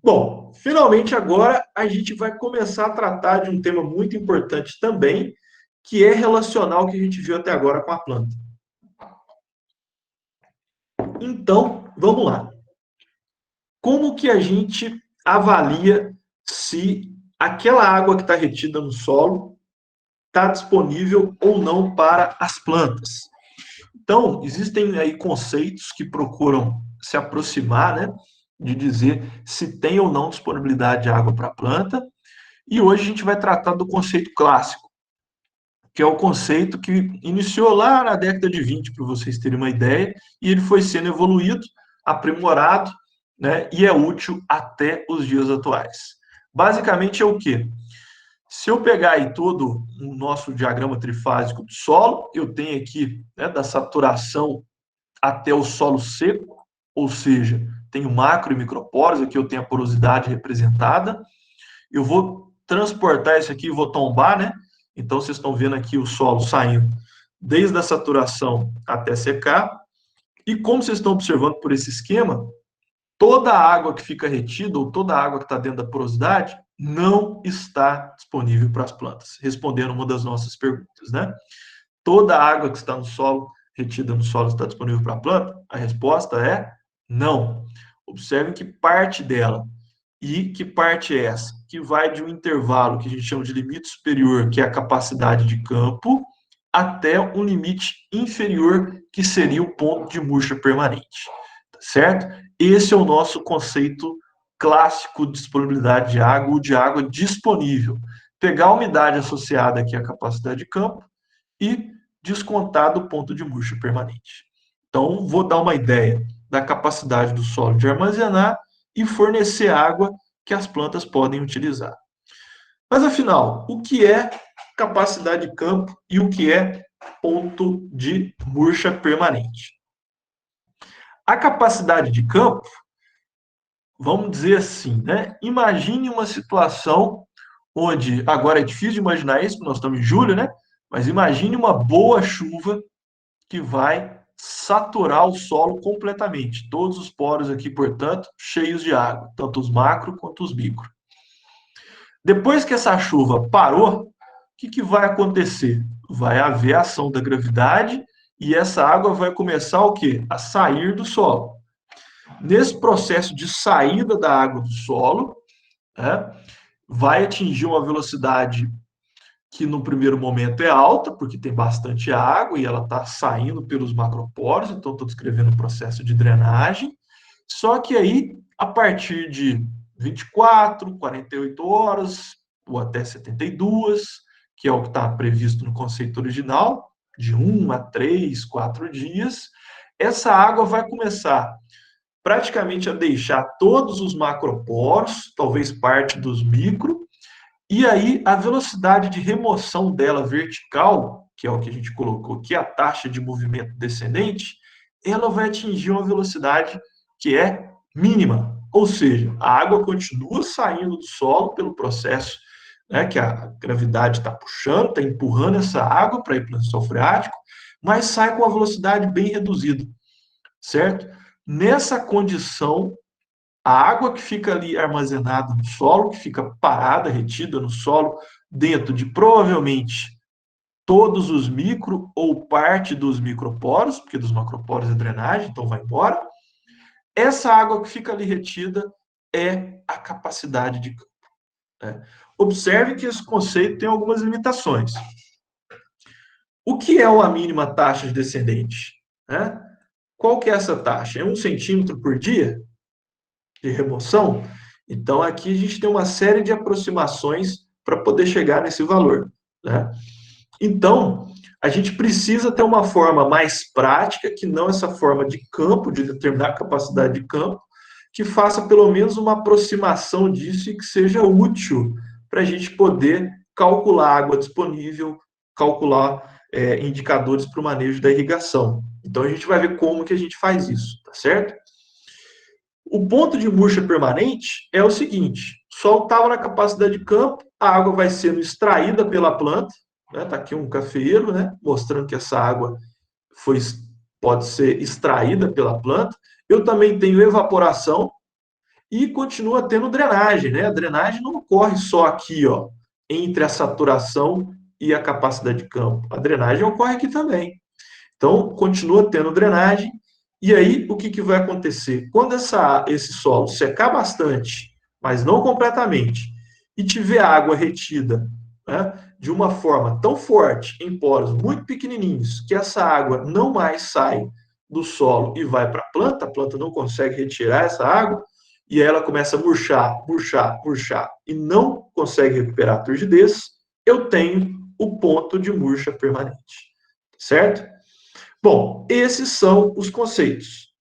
Bom, finalmente agora a gente vai começar a tratar de um tema muito importante também, que é relacionar o que a gente viu até agora com a planta. Então, vamos lá. Como que a gente avalia se aquela água que está retida no solo está disponível ou não para as plantas? Então, existem aí conceitos que procuram se aproximar, né, de dizer se tem ou não disponibilidade de água para a planta. E hoje a gente vai tratar do conceito clássico, que é o conceito que iniciou lá na década de 20, para vocês terem uma ideia, e ele foi sendo evoluído, aprimorado, né, e é útil até os dias atuais. Basicamente é o quê? Se eu pegar aí todo o nosso diagrama trifásico do solo, eu tenho aqui, né, da saturação até o solo seco, ou seja, tenho macro e microporos, aqui eu tenho a porosidade representada. Eu vou transportar isso aqui e vou tombar, né? Então, vocês estão vendo aqui o solo saindo desde a saturação até secar. E como vocês estão observando por esse esquema, toda a água que fica retida, ou toda a água que está dentro da porosidade, não está disponível para as plantas. Respondendo uma das nossas perguntas, né? Toda a água que está no solo, retida no solo, está disponível para a planta? A resposta é não. Observe que parte dela. E que parte é essa? Que vai de um intervalo que a gente chama de limite superior, que é a capacidade de campo, até um limite inferior, que seria o ponto de murcha permanente. Tá certo? Esse é o nosso conceito clássico de disponibilidade de água, ou de água disponível. Pegar a umidade associada aqui à capacidade de campo e descontar do ponto de murcha permanente. Então, vou dar uma ideia da capacidade do solo de armazenar e fornecer água que as plantas podem utilizar. Mas, afinal, o que é capacidade de campo e o que é ponto de murcha permanente? A capacidade de campo, vamos dizer assim, né? Imagine uma situação onde, agora é difícil de imaginar isso, porque nós estamos em julho, né? Mas imagine uma boa chuva que vai saturar o solo completamente. Todos os poros aqui, portanto, cheios de água, tanto os macro quanto os micro. Depois que essa chuva parou, o que vai acontecer? Vai haver ação da gravidade e essa água vai começar o quê? A sair do solo. Nesse processo de saída da água do solo, né, vai atingir uma velocidade que no primeiro momento é alta, porque tem bastante água e ela está saindo pelos macroporos, então estou descrevendo o processo de drenagem. Só que aí, a partir de 24, 48 horas, ou até 72, que é o que está previsto no conceito original, de 1 a 3, 4 dias, essa água vai começar praticamente a deixar todos os macroporos, talvez parte dos micro, e aí, a velocidade de remoção dela vertical, que é o que a gente colocou aqui, a taxa de movimento descendente, ela vai atingir uma velocidade que é mínima. Ou seja, a água continua saindo do solo pelo processo, né, que a gravidade está puxando, está empurrando essa água para ir para o lençol freático, mas sai com uma velocidade bem reduzida, certo? Nessa condição, a água que fica ali armazenada no solo, que fica parada, retida no solo, dentro de provavelmente todos os micro ou parte dos microporos, porque dos macroporos é drenagem, então vai embora. Essa água que fica ali retida é a capacidade de campo. Né? Observe que esse conceito tem algumas limitações. O que é uma mínima taxa de descendente? Né? Qual que é essa taxa? É 1 centímetro por dia de remoção? Então, aqui a gente tem uma série de aproximações para poder chegar nesse valor. Né? Então, a gente precisa ter uma forma mais prática, que não essa forma de campo, de determinar a capacidade de campo, que faça pelo menos uma aproximação disso e que seja útil para a gente poder calcular a água disponível, calcular indicadores para o manejo da irrigação. Então, a gente vai ver como que a gente faz isso, tá certo? O ponto de murcha permanente é o seguinte: o solo estava na capacidade de campo, a água vai sendo extraída pela planta, né? Tá aqui um cafeeiro, né? Mostrando que essa água foi, pode ser extraída pela planta. Eu também tenho evaporação, e continua tendo drenagem, né? A drenagem não ocorre só aqui, ó, entre a saturação e a capacidade de campo. A drenagem ocorre aqui também. Então, continua tendo drenagem. E aí, o que, que vai acontecer? Quando esse solo secar bastante, mas não completamente, e tiver água retida, né, de uma forma tão forte, em poros muito pequenininhos, que essa água não mais sai do solo e vai para a planta não consegue retirar essa água, e aí ela começa a murchar, murchar, murchar, e não consegue recuperar a turgidez, eu tenho o ponto de murcha permanente. Certo? Bom, esses são os conceitos.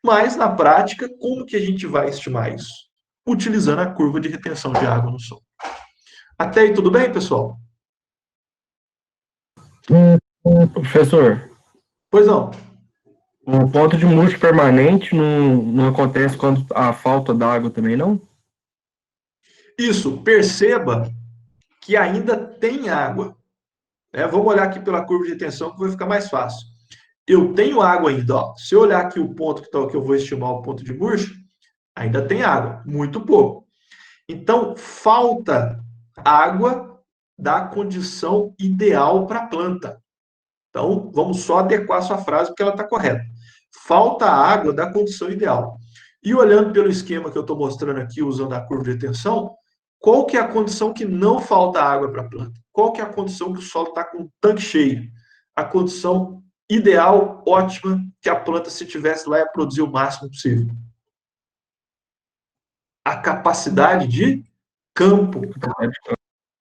Mas, na prática, como que a gente vai estimar isso? Utilizando a curva de retenção de água no solo. Até aí, tudo bem, pessoal? Professor, Pois não. o ponto de murcho permanente não acontece quando há falta d'água também, não? Isso, perceba que ainda tem água. Né? Vamos olhar aqui pela curva de retenção que vai ficar mais fácil. Eu tenho água ainda. Ó. Se eu olhar aqui o ponto que eu vou estimar o ponto de murcho, ainda tem água, muito pouco. Então, falta água da condição ideal para a planta. Então, vamos só adequar a sua frase porque ela está correta. Falta água da condição ideal. E olhando pelo esquema que eu estou mostrando aqui, usando a curva de tensão, qual que é a condição que não falta água para a planta? Qual que é a condição que o solo está com o tanque cheio? A condição ideal, ótima, que a planta, se tivesse lá, ia produzir o máximo possível. A capacidade de campo.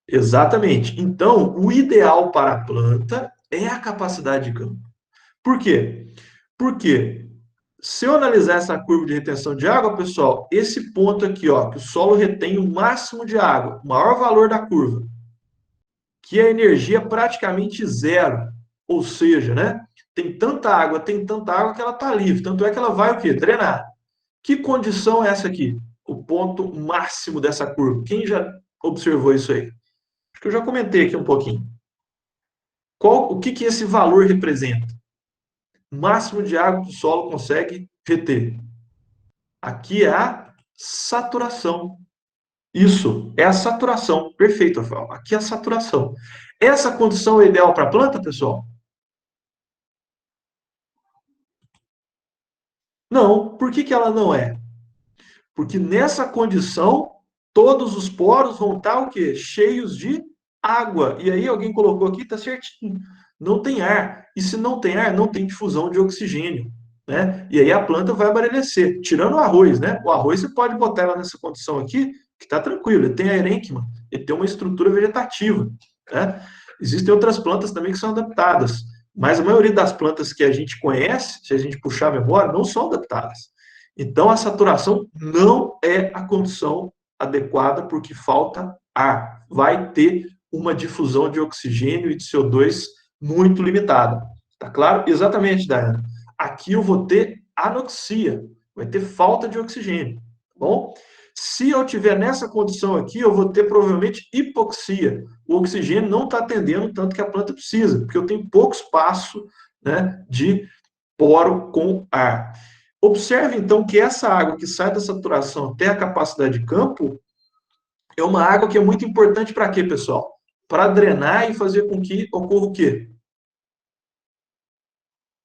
Exatamente. Então, o ideal para a planta é a capacidade de campo. Por quê? Porque se eu analisar essa curva de retenção de água, pessoal, esse ponto aqui, ó, que o solo retém o máximo de água, o maior valor da curva, que a energia é praticamente zero, ou seja, né, tem tanta água que ela está livre, tanto é que ela vai o quê? Drenar. Que condição é essa aqui? O ponto máximo dessa curva. Quem já observou isso aí? Acho que eu já comentei aqui um pouquinho. O que, que esse valor representa? O máximo de água que o solo consegue reter. Aqui é a saturação. Isso, é a saturação. Perfeito, Rafael. Aqui é a saturação. Essa condição é ideal para a planta, pessoal? Não. Por que, que ela não é? Porque nessa condição, todos os poros vão estar o quê? Cheios de água. E aí alguém colocou aqui, está certinho. Não tem ar. E se não tem ar, não tem difusão de oxigênio. Né? E aí a planta vai amadurecer. Tirando o arroz, né? O arroz você pode botar ela nessa condição aqui, que está tranquilo. Ele tem arênquima, ele tem uma estrutura vegetativa. Né? Existem outras plantas também que são adaptadas. Mas a maioria das plantas que a gente conhece, se a gente puxar a memória, não são adaptadas. Então, a saturação não é a condição adequada porque falta ar. Vai ter uma difusão de oxigênio e de CO2 muito limitada. Tá claro? Exatamente, Dayana. Aqui eu vou ter anoxia, vai ter falta de oxigênio. Tá bom? Se eu tiver nessa condição aqui, eu vou ter provavelmente hipoxia. O oxigênio não está atendendo tanto que a planta precisa, porque eu tenho pouco espaço, né, de poro com ar. Observe, então, que essa água que sai da saturação até a capacidade de campo é uma água que é muito importante para quê, pessoal? Para drenar e fazer com que ocorra o quê?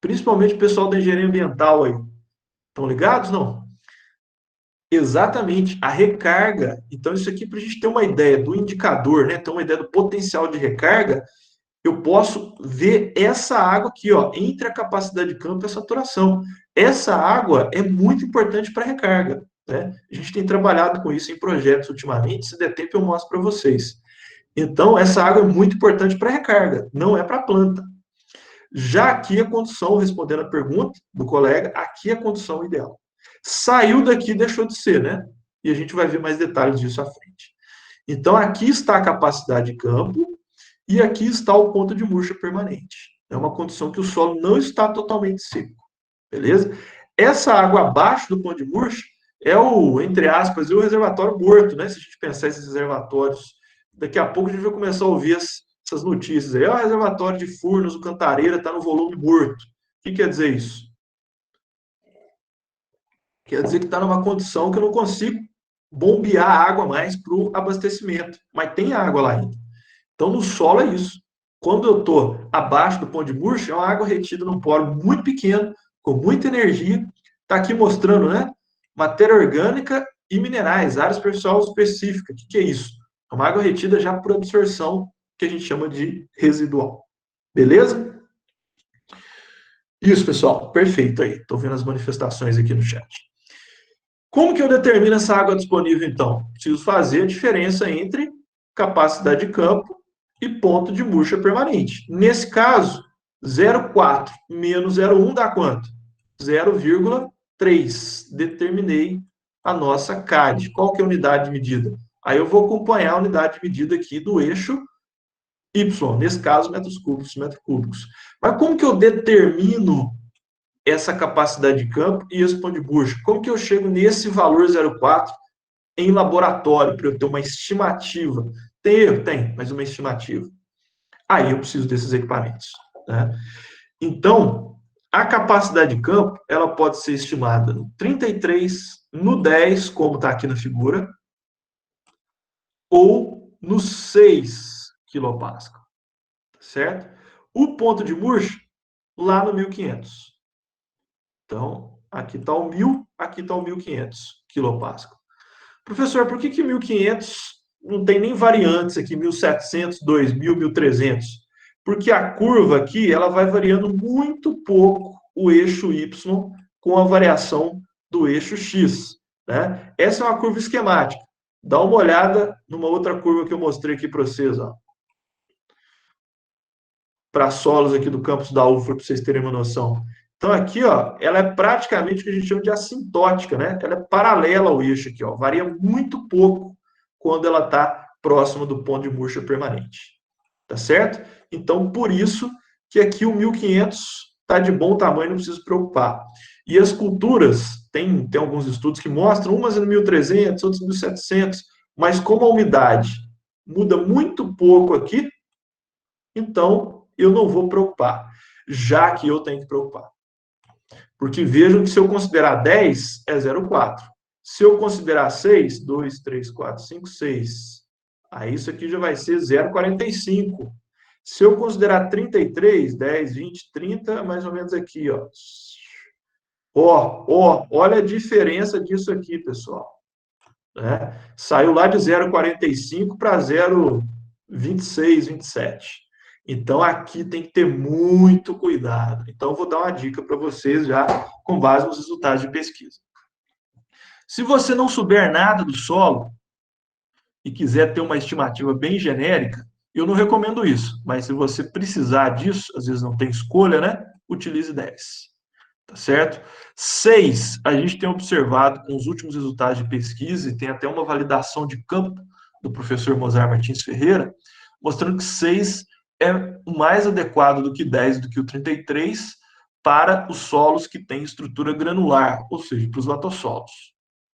Principalmente o pessoal da engenharia ambiental aí. Estão ligados? Não? Exatamente, a recarga. Então, isso aqui, para a gente ter uma ideia do indicador, né? Ter uma ideia do potencial de recarga, eu posso ver essa água aqui, ó, entre a capacidade de campo e a saturação. Essa água é muito importante para a recarga. Né? A gente tem trabalhado com isso em projetos ultimamente, se der tempo eu mostro para vocês. Então, essa água é muito importante para a recarga, não é para a planta. Já aqui a condição, respondendo a pergunta do colega, aqui é a condição ideal. Saiu daqui, deixou de ser, né? E a gente vai ver mais detalhes disso à frente. Então, aqui está a capacidade de campo e aqui está o ponto de murcha permanente. É uma condição que o solo não está totalmente seco, beleza? Essa água abaixo do ponto de murcha é o, entre aspas, o reservatório morto, né? Se a gente pensar esses reservatórios, daqui a pouco a gente vai começar a ouvir essas notícias aí. O reservatório de Furnas, o Cantareira, está no volume morto. O que quer dizer isso? Quer dizer que está numa condição que eu não consigo bombear água mais para o abastecimento, mas tem água lá ainda. Então, no solo é isso. Quando eu estou abaixo do ponto de Murch, é uma água retida num poro muito pequeno, com muita energia. Está aqui mostrando, né? Matéria orgânica e minerais, área superficial específica. O que é isso? É uma água retida já por absorção, que a gente chama de residual. Beleza? Isso, pessoal. Perfeito aí. Estou vendo as manifestações aqui no chat. Como que eu determino essa água disponível, então? Preciso fazer a diferença entre capacidade de campo e ponto de murcha permanente. Nesse caso, 0,4 menos 0,1 dá quanto? 0,3. Determinei a nossa CAD. Qual que é a unidade de medida? Aí eu vou acompanhar a unidade de medida aqui do eixo Y, nesse caso, metros cúbicos, metros cúbicos. Mas como que eu determino essa capacidade de campo e esse ponto de Murcha? Como que eu chego nesse valor 0,4 em laboratório para eu ter uma estimativa? Tem erro? Tem, mas uma estimativa. Aí eu preciso desses equipamentos, né? Então, a capacidade de campo, ela pode ser estimada no 33, no 10, como está aqui na figura, ou no 6 quilopascal, certo? O ponto de Murcha, lá no 1500. Então, aqui está o 1000, aqui está o 1500 quilopascal. Professor, por que 1500 não tem nem variantes aqui, 1700, 2000, 1300? Porque a curva aqui, ela vai variando muito pouco o eixo Y com a variação do eixo X, né? Essa é uma curva esquemática. Dá uma olhada numa outra curva que eu mostrei aqui para vocês, ó. Para solos aqui do campus da UFRA, para vocês terem uma noção. Então, aqui, ó, ela é praticamente o que a gente chama de assintótica, né? Ela é paralela ao eixo aqui, ó. Varia muito pouco quando ela está próxima do ponto de Murcha permanente. Tá certo? Então, por isso que aqui o 1500 está de bom tamanho, não precisa se preocupar. E as culturas, tem alguns estudos que mostram, umas no 1300, outras no 1700, mas como a umidade muda muito pouco aqui, então eu não vou preocupar, já que eu tenho que preocupar. Porque vejam que se eu considerar 10, é 0,4. Se eu considerar 6, 2, 3, 4, 5, 6. Aí isso aqui já vai ser 0,45. Se eu considerar 33, 10, 20, 30, mais ou menos aqui, ó. Olha a diferença disso aqui, pessoal. Né? Saiu lá de 0,45 para 0,26, 27. Então, aqui tem que ter muito cuidado. Então, eu vou dar uma dica para vocês já, com base nos resultados de pesquisa. Se você não souber nada do solo e quiser ter uma estimativa bem genérica, eu não recomendo isso. Mas se você precisar disso, às vezes não tem escolha, né? Utilize 10. Tá certo? 6, a gente tem observado com os últimos resultados de pesquisa, e tem até uma validação de campo do professor Mozart Martins Ferreira, mostrando que 6 é o mais adequado do que 10 do que o 33 para os solos que têm estrutura granular, ou seja, para os latossolos.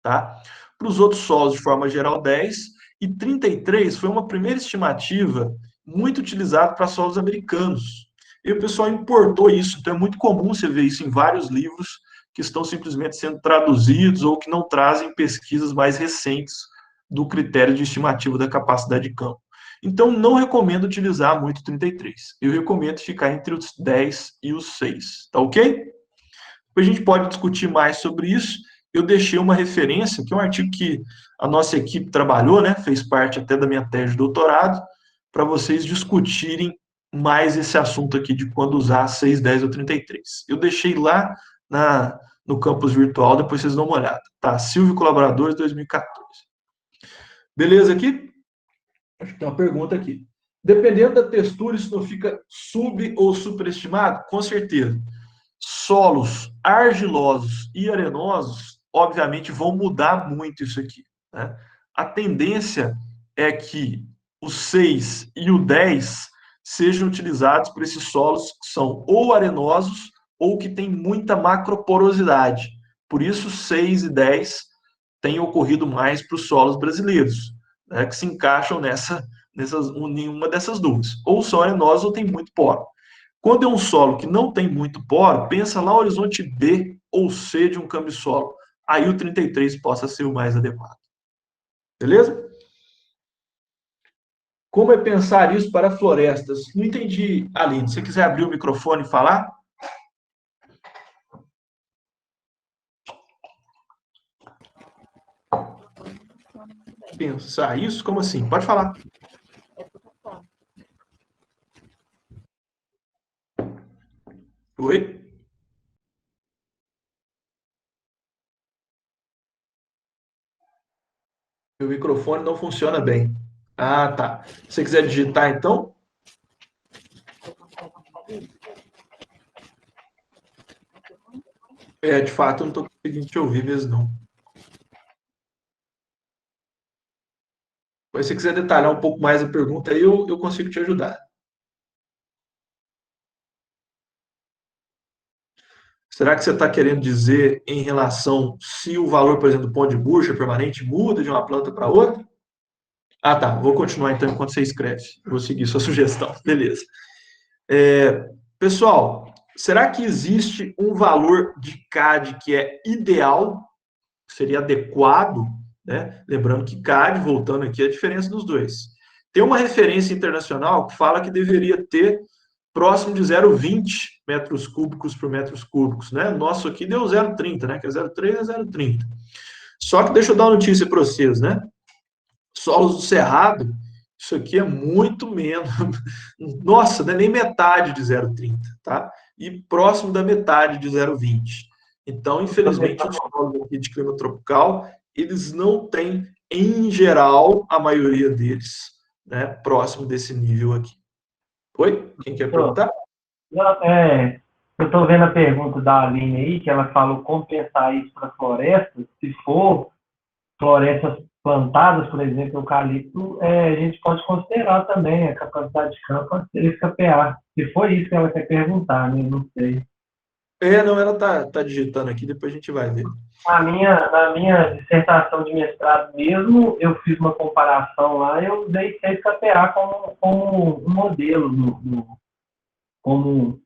Tá? Para os outros solos, de forma geral, 10, e 33 foi uma primeira estimativa muito utilizada para solos americanos. E o pessoal importou isso, então é muito comum você ver isso em vários livros que estão simplesmente sendo traduzidos ou que não trazem pesquisas mais recentes do critério de estimativa da capacidade de campo. Então, não recomendo utilizar muito o 33. Eu recomendo ficar entre os 10 e os 6, tá ok? Depois a gente pode discutir mais sobre isso. Eu deixei uma referência, que é um artigo que a nossa equipe trabalhou, né? Fez parte até da minha tese de doutorado, para vocês discutirem mais esse assunto aqui de quando usar 6, 10 ou 33. Eu deixei lá no campus virtual, depois vocês dão uma olhada. Tá? Silvio Colaboradores 2014. Beleza aqui? Acho que tem uma pergunta aqui. Dependendo da textura, isso não fica sub- ou superestimado? Com certeza. Solos argilosos e arenosos, obviamente, vão mudar muito isso aqui. Né? A tendência é que o 6 e o 10 sejam utilizados por esses solos que são ou arenosos ou que têm muita macroporosidade. Por isso, 6 e 10 têm ocorrido mais para os solos brasileiros, né, que se encaixam nenhuma dessas duas. Ou são arenosos ou têm muito poro. Quando é um solo que não tem muito poro, pensa lá no horizonte B ou C de um cambisolo. Aí o 33 possa ser o mais adequado. Beleza? Como é pensar isso para florestas? Não entendi, Aline. Se você quiser abrir o microfone e falar? Pensar isso? Como assim? Pode falar. Oi? Meu microfone não funciona bem. Ah, tá. Se você quiser digitar, então? De fato, eu não estou conseguindo te ouvir mesmo, não. Mas se você quiser detalhar um pouco mais a pergunta, aí eu consigo te ajudar. Será que você está querendo dizer em relação se o valor, por exemplo, do pão de bucha permanente muda de uma planta para outra? Ah, tá. Vou continuar então enquanto você escreve. Vou seguir sua sugestão. Beleza. Pessoal, será que existe um valor de CAD que é ideal, que seria adequado, né? Lembrando que CAD, voltando aqui, é a diferença dos dois. Tem uma referência internacional que fala que deveria ter próximo de 0,20 metros cúbicos por metros cúbicos, né? Nosso aqui deu 0,30, né? Que é 0,3 a 0,30. Só que deixa eu dar uma notícia para vocês, né? Solos do Cerrado, isso aqui é muito menos. Nossa, não é nem metade de 0,30, tá? E próximo da metade de 0,20. Então, infelizmente, os solos aqui de clima tropical, eles não têm, em geral, a maioria deles, né, próximo desse nível aqui. Oi? Quem quer perguntar? Eu estou vendo a pergunta da Aline aí, que ela falou como pensar isso para florestas. Se for florestas plantadas, por exemplo, eucalipto, a gente pode considerar também a capacidade de campo a ser escapear. Se for isso que ela quer perguntar, né? Não sei. Não, ela tá digitando aqui, depois a gente vai ver. Na minha dissertação de mestrado mesmo, eu fiz uma comparação lá, eu usei CSKPA como um modelo, como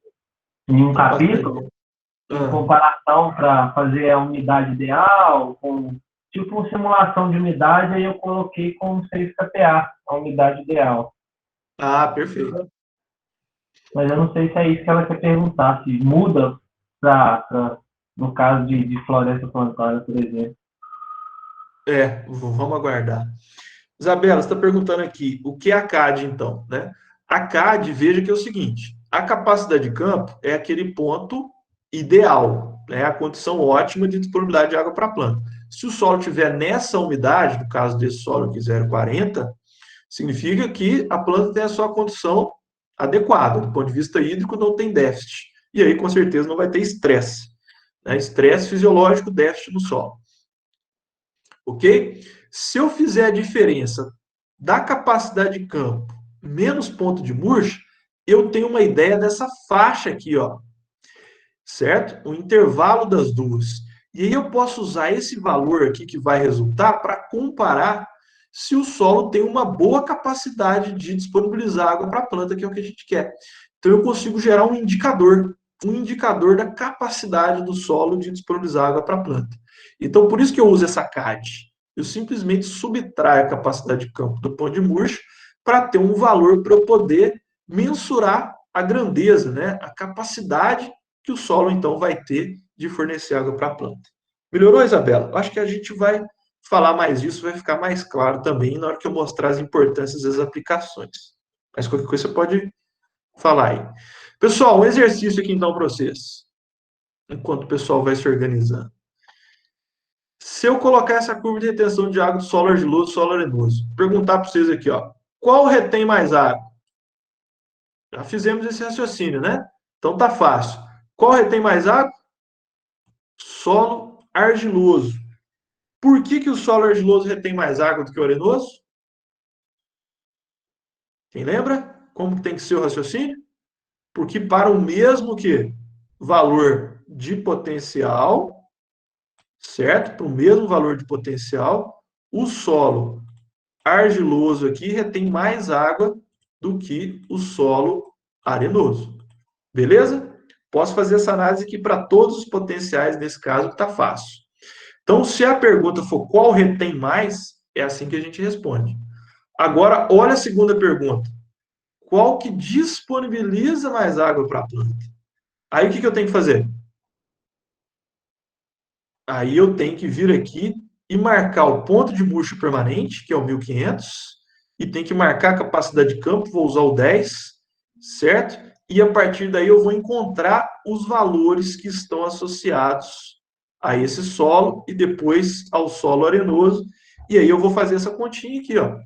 em um capítulo, em Ah, comparação para fazer a umidade ideal, com tipo uma simulação de umidade, aí eu coloquei como 6 kPa, a umidade ideal. perfeito. Mas eu não sei se é isso que ela quer perguntar, se muda no caso de floresta plantada, por exemplo. Vamos aguardar. Isabela, você está perguntando aqui, o que é a CAD, então, né? A CAD, veja que é o seguinte, a capacidade de campo é aquele ponto ideal, né? A condição ótima de disponibilidade de água para a planta. Se o solo tiver nessa umidade, no caso desse solo aqui 0,40, significa que a planta tem a sua condição adequada, do ponto de vista hídrico não tem déficit. E aí, com certeza, não vai ter estresse, né? Estresse fisiológico, déficit no solo. Ok? Se eu fizer a diferença da capacidade de campo menos ponto de murcha, eu tenho uma ideia dessa faixa aqui, ó, certo? O intervalo das duas. E aí eu posso usar esse valor aqui que vai resultar para comparar se o solo tem uma boa capacidade de disponibilizar água para a planta, que é o que a gente quer. Então eu consigo gerar um indicador da capacidade do solo de disponibilizar água para a planta. Então por isso que eu uso essa CAD. Eu simplesmente subtraio a capacidade de campo do pão de murcha para ter um valor para eu poder mensurar a grandeza, né? A capacidade que o solo, então, vai ter de fornecer água para a planta. Melhorou, Isabela? Acho que a gente vai falar mais disso, vai ficar mais claro também na hora que eu mostrar as importâncias das aplicações. Mas qualquer coisa você pode falar aí. Pessoal, um exercício aqui então para vocês, enquanto o pessoal vai se organizando. Se eu colocar essa curva de retenção de água do solo argiloso e solo arenoso, perguntar para vocês aqui, ó, qual retém mais água? Já fizemos esse raciocínio, né? Então tá fácil. Qual retém mais água? Solo argiloso. Por que o solo argiloso retém mais água do que o arenoso? Quem lembra? Como tem que ser o raciocínio? Porque para o mesmo que valor de potencial, certo? Para o mesmo valor de potencial, o solo argiloso aqui retém mais água do que o solo arenoso. Beleza? Posso fazer essa análise aqui para todos os potenciais, nesse caso, que está fácil. Então, se a pergunta for qual retém mais, É assim que a gente responde. Agora, olha a segunda pergunta. Qual que disponibiliza mais água para a planta? Aí, o que eu tenho que fazer? Aí eu tenho que vir aqui e marcar o ponto de murcho permanente, que é o 1500, e tem que marcar a capacidade de campo, vou usar o 10, certo? E a partir daí eu vou encontrar os valores que estão associados a esse solo e depois ao solo arenoso. E aí eu vou fazer essa continha aqui, ó.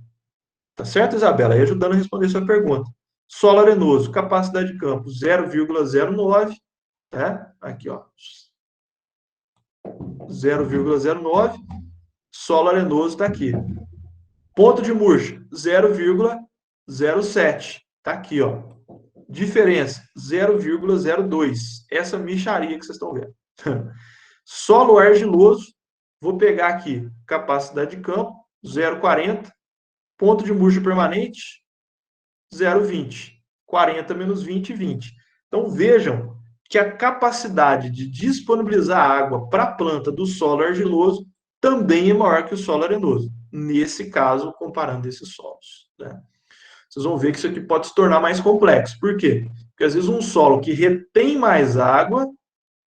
Tá certo, Isabela? Aí ajudando a responder sua pergunta. Solo arenoso, capacidade de campo 0,09, tá? Aqui, ó. 0,09. Solo arenoso está aqui. Ponto de murcho, 0,07. Está aqui, ó. Diferença, 0,02. Essa mixaria que vocês estão vendo. Solo argiloso, vou pegar aqui capacidade de campo, 0,40. Ponto de murcho permanente, 0,20. 40 menos 20, 20. Então, vejam que a capacidade de disponibilizar água para a planta do solo argiloso também é maior que o solo arenoso. Nesse caso, comparando esses solos. Né? Vocês vão ver que isso aqui pode se tornar mais complexo. Por quê? Porque às vezes um solo que retém mais água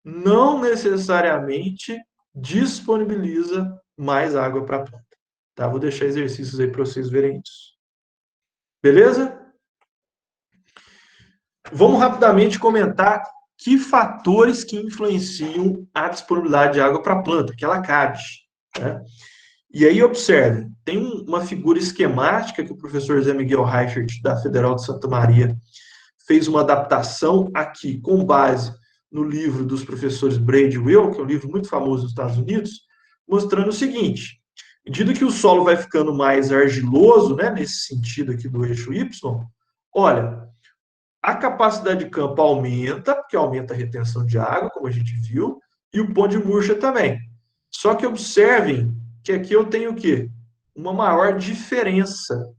não necessariamente disponibiliza mais água para a planta. Tá? Vou deixar exercícios aí para vocês verem isso. Beleza? Vamos rapidamente comentar que fatores que influenciam a disponibilidade de água para a planta, que ela cabe. Né? E aí, observe, tem uma figura esquemática que o professor Zé Miguel Reichert, da Federal de Santa Maria, fez uma adaptação aqui, com base no livro dos professores Braid e Will, que é um livro muito famoso nos Estados Unidos, mostrando o seguinte: à medida que o solo vai ficando mais argiloso, né, nesse sentido aqui do eixo Y, olha, a capacidade de campo aumenta, porque aumenta a retenção de água, como a gente viu, e o ponto de murcha também. Só que observem que aqui eu tenho o quê? Uma maior diferença.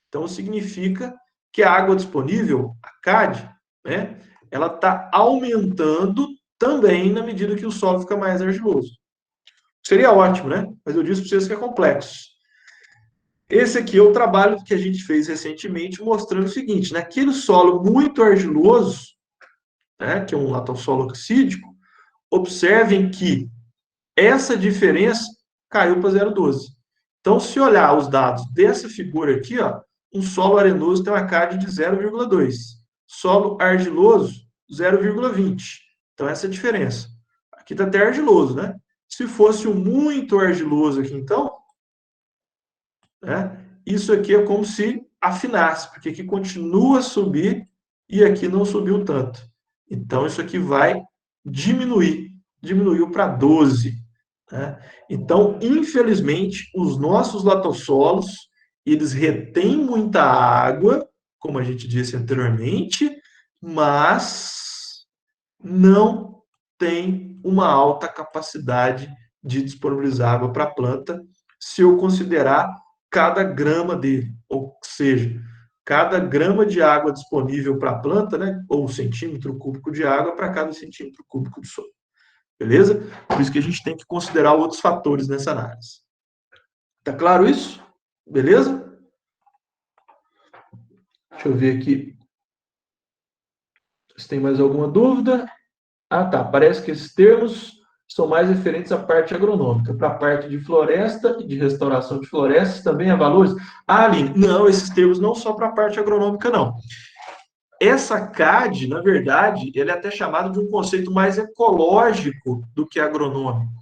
Então, significa que a água disponível, a CAD, né, ela está aumentando também na medida que o solo fica mais argiloso. Seria ótimo, né? Mas eu disse para vocês que é complexo. Esse aqui é o trabalho que a gente fez recentemente, mostrando o seguinte: naquele solo muito argiloso, né, que é um latossolo oxídico, observem que essa diferença caiu para 0,12. Então, se olhar os dados dessa figura aqui, ó, um solo arenoso tem uma CAD de 0,2. Solo argiloso, 0,20. Então, essa é a diferença. Aqui está até argiloso, né? Se fosse um muito argiloso aqui, então, né, isso aqui é como se afinasse, porque aqui continua a subir e aqui não subiu tanto. Então, isso aqui vai diminuir. Diminuiu para 12. Né? Então, infelizmente, os nossos latossolos, eles retêm muita água, como a gente disse anteriormente, mas não tem uma alta capacidade de disponibilizar água para a planta, se eu considerar cada grama dele, ou seja, cada grama de água disponível para a planta, né, ou centímetro cúbico de água para cada centímetro cúbico de solo. Beleza? Por isso que a gente tem que considerar outros fatores nessa análise. Tá claro isso? Beleza? Deixa eu ver aqui se tem mais alguma dúvida. Ah, tá. Parece que esses termos são mais referentes à parte agronômica. Para a parte de floresta e de restauração de florestas também há valores? Ah, Aline, não, esses termos não só para a parte agronômica, não. Essa CAD, na verdade, ele é até chamado de um conceito mais ecológico do que agronômico.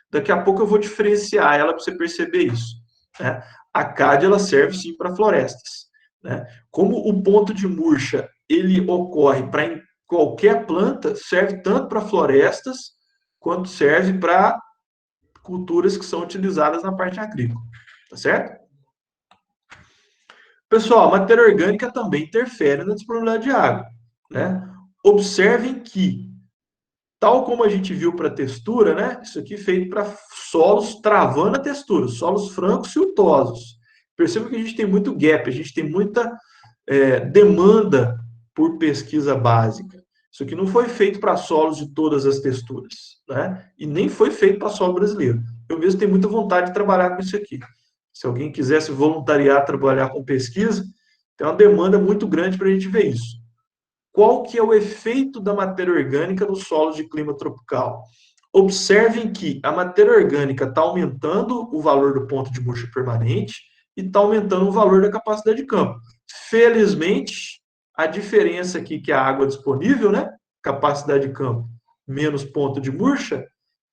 Daqui a pouco eu vou diferenciar ela para você perceber isso. Né? A CAD ela serve sim para florestas. Né? Como o ponto de murcha ele ocorre para qualquer planta, serve tanto para florestas quanto serve para culturas que são utilizadas na parte agrícola. Tá certo? Pessoal, a matéria orgânica também interfere na disponibilidade de água. Né? Observem que, tal como a gente viu para a textura, né? Isso aqui é feito para solos travando a textura, solos francos e siltosos. Perceba que a gente tem muito gap, a gente tem muita demanda por pesquisa básica. Isso aqui não foi feito para solos de todas as texturas, né? E nem foi feito para solo brasileiro. Eu mesmo tenho muita vontade de trabalhar com isso aqui. Se alguém quiser se voluntariar a trabalhar com pesquisa, tem uma demanda muito grande para a gente ver isso. Qual que é o efeito da matéria orgânica nos solos de clima tropical? Observem que a matéria orgânica está aumentando o valor do ponto de murcha permanente e está aumentando o valor da capacidade de campo. Felizmente, a diferença aqui que é a água disponível, né? Capacidade de campo menos ponto de murcha,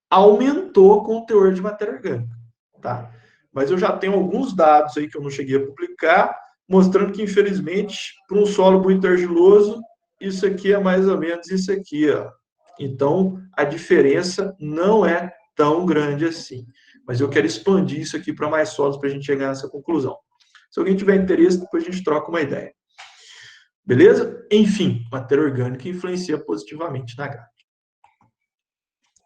aumentou com o teor de matéria orgânica, tá? Mas eu já tenho alguns dados aí que eu não cheguei a publicar, mostrando que, infelizmente, para um solo muito argiloso, isso aqui é mais ou menos isso aqui, ó. Então, a diferença não é tão grande assim. Mas eu quero expandir isso aqui para mais solos para a gente chegar nessa conclusão. Se alguém tiver interesse, depois a gente troca uma ideia. Beleza? Enfim, matéria orgânica influencia positivamente na grade.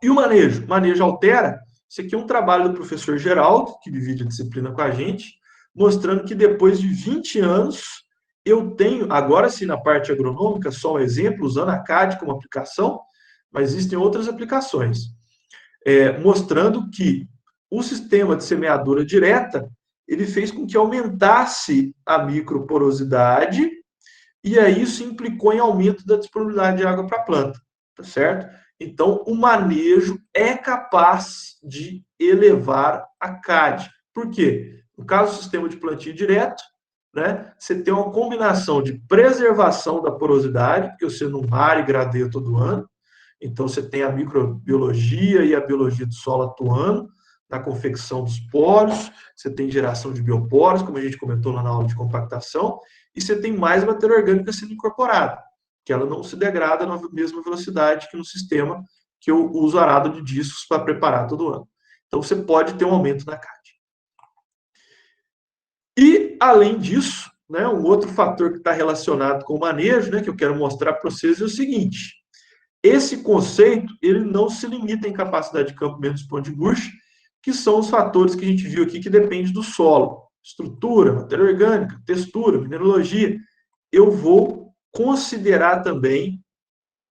E o manejo? O manejo altera. Isso aqui é um trabalho do professor Geraldo, que divide a disciplina com a gente, mostrando que depois de 20 anos, eu tenho, agora sim na parte agronômica, só um exemplo, usando a CAD como aplicação, mas existem outras aplicações, mostrando que o sistema de semeadura direta, ele fez com que aumentasse a microporosidade, e aí isso implicou em aumento da disponibilidade de água para a planta, tá certo? Então, o manejo é capaz de elevar a CAD. Por quê? No caso do sistema de plantio direto, né, você tem uma combinação de preservação da porosidade, porque você não ara e gradeia todo ano, então você tem a microbiologia e a biologia do solo atuando na confecção dos poros, você tem geração de bioporos, como a gente comentou lá na aula de compactação, e você tem mais matéria orgânica sendo incorporada, que ela não se degrada na mesma velocidade que no sistema que eu uso arado de discos para preparar todo ano. Então, você pode ter um aumento na CAD. E, além disso, né, um outro fator que está relacionado com o manejo, né, que eu quero mostrar para vocês é o seguinte: esse conceito ele não se limita em capacidade de campo menos ponto de murcha, que são os fatores que a gente viu aqui que depende do solo. Estrutura, matéria orgânica, textura, mineralogia. Eu vou considerar também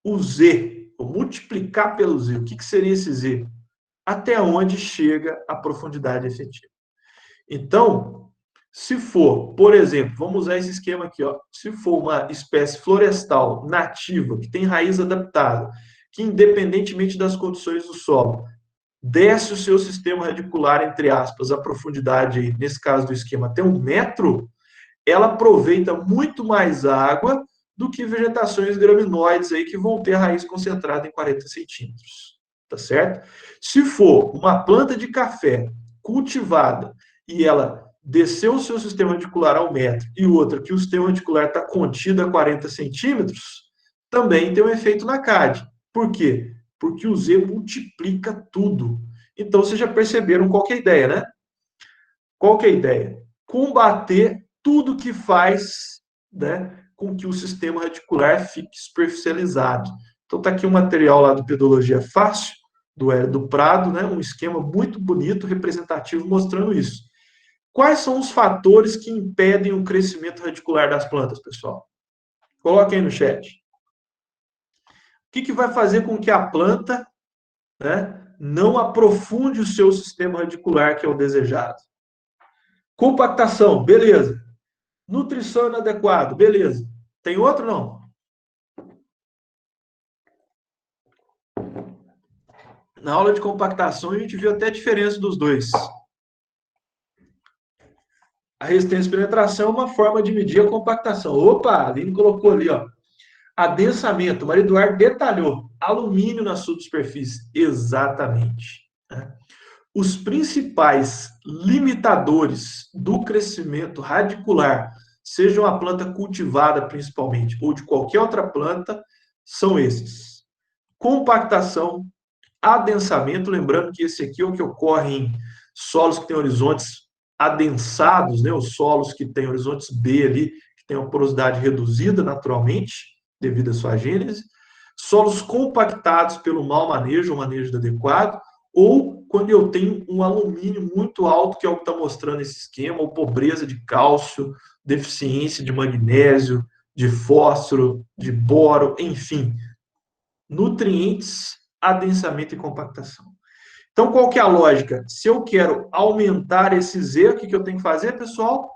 o Z, vou multiplicar pelo Z. O que seria esse Z? Até onde chega a profundidade efetiva. Então, se for, por exemplo, vamos usar esse esquema aqui, ó. Se for uma espécie florestal nativa, que tem raiz adaptada, que independentemente das condições do solo, desce o seu sistema radicular, entre aspas, a profundidade, aí, nesse caso do esquema, até 1 metro, ela aproveita muito mais água do que vegetações graminoides aí que vão ter a raiz concentrada em 40 centímetros, tá certo? Se for uma planta de café cultivada e ela desceu o seu sistema radicular a 1 metro e outra que o sistema radicular está contido a 40 centímetros, também tem um efeito na CAD. Por quê? Porque o Z multiplica tudo. Então, vocês já perceberam qual que é a ideia, né? Qual que é a ideia? Combater tudo que faz, né, com que o sistema radicular fique superficializado. Então, está aqui um material lá do Pedologia Fácil, do Hélio do Prado, né, um esquema muito bonito, representativo, mostrando isso. Quais são os fatores que impedem o crescimento radicular das plantas, pessoal? Coloquem aí no chat. O que vai fazer com que a planta, né, não aprofunde o seu sistema radicular, que é o desejado? Compactação, beleza. Nutrição inadequada, beleza. Tem outro, não? Na aula de compactação, a gente viu até a diferença dos dois. A resistência à penetração é uma forma de medir a compactação. Opa, a Aline colocou ali, ó. Adensamento, o Maria Eduardo detalhou. Alumínio na subsuperfície. Exatamente. Os principais limitadores do crescimento radicular, seja uma planta cultivada principalmente, ou de qualquer outra planta, são esses. Compactação, adensamento, lembrando que esse aqui é o que ocorre em solos que têm horizontes adensados, né? Os solos que têm horizontes B ali, que têm uma porosidade reduzida naturalmente, devido à sua gênese. Solos compactados pelo mau manejo, ou manejo adequado, ou quando eu tenho um alumínio muito alto, que é o que está mostrando esse esquema, ou pobreza de cálcio, deficiência de magnésio, de fósforo, de boro, enfim. Nutrientes, adensamento e compactação. Então, qual que é a lógica? Se eu quero aumentar esse Z, o que eu tenho que fazer, pessoal?